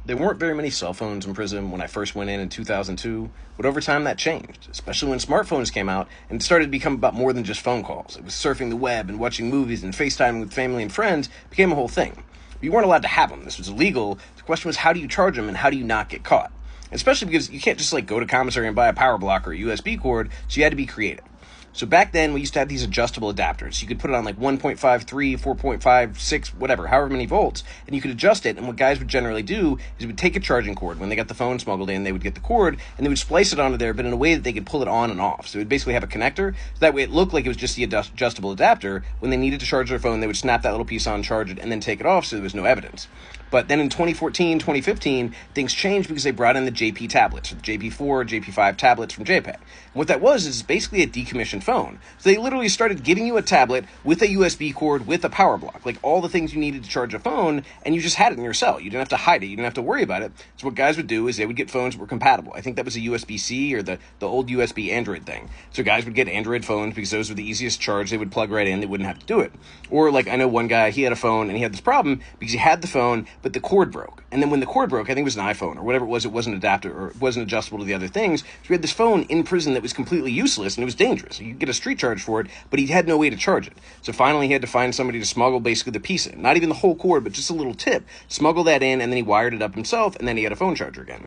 There weren't very many cell phones in prison when I first went in 2002, but over time that changed, especially when smartphones came out and it started to become about more than just phone calls. It was surfing the web and watching movies and FaceTiming with family and friends became a whole thing. But you weren't allowed to have them. This was illegal. The question was, how do you charge them and how do you not get caught? Especially because you can't just go to commissary and buy a power block or a USB cord, so you had to be creative. So back then, we used to have these adjustable adapters. You could put it on 1.53, 4.56, whatever, however many volts, and you could adjust it. And what guys would generally do is would take a charging cord. When they got the phone smuggled in, they would get the cord, and they would splice it onto there, but in a way that they could pull it on and off. So it would basically have a connector, so that way it looked like it was just the adjustable adapter. When they needed to charge their phone, they would snap that little piece on, charge it, and then take it off so there was no evidence. But then in 2014, 2015, things changed because they brought in the JP tablets, or the JP4, JP5 tablets from JPEG. And what that was is basically a decommissioned phone. So they literally started giving you a tablet with a USB cord, with a power block, like all the things you needed to charge a phone, and you just had it in your cell. You didn't have to hide it. You didn't have to worry about it. So what guys would do is they would get phones that were compatible. I think that was a USB-C or the old USB Android thing. So guys would get Android phones because those were the easiest to charge. They would plug right in. They wouldn't have to do it. Or I know one guy, he had a phone and he had this problem because he had the phone, but the cord broke. And then when the cord broke, I think it was an iPhone or whatever it wasn't adapted or it wasn't adjustable to the other things. So we had this phone in prison that was completely useless and it was dangerous. You could get a street charge for it, but he had no way to charge it. So finally he had to find somebody to smuggle basically the piece in. Not even the whole cord, but just a little tip. Smuggle that in, and then he wired it up himself, and then he had a phone charger again.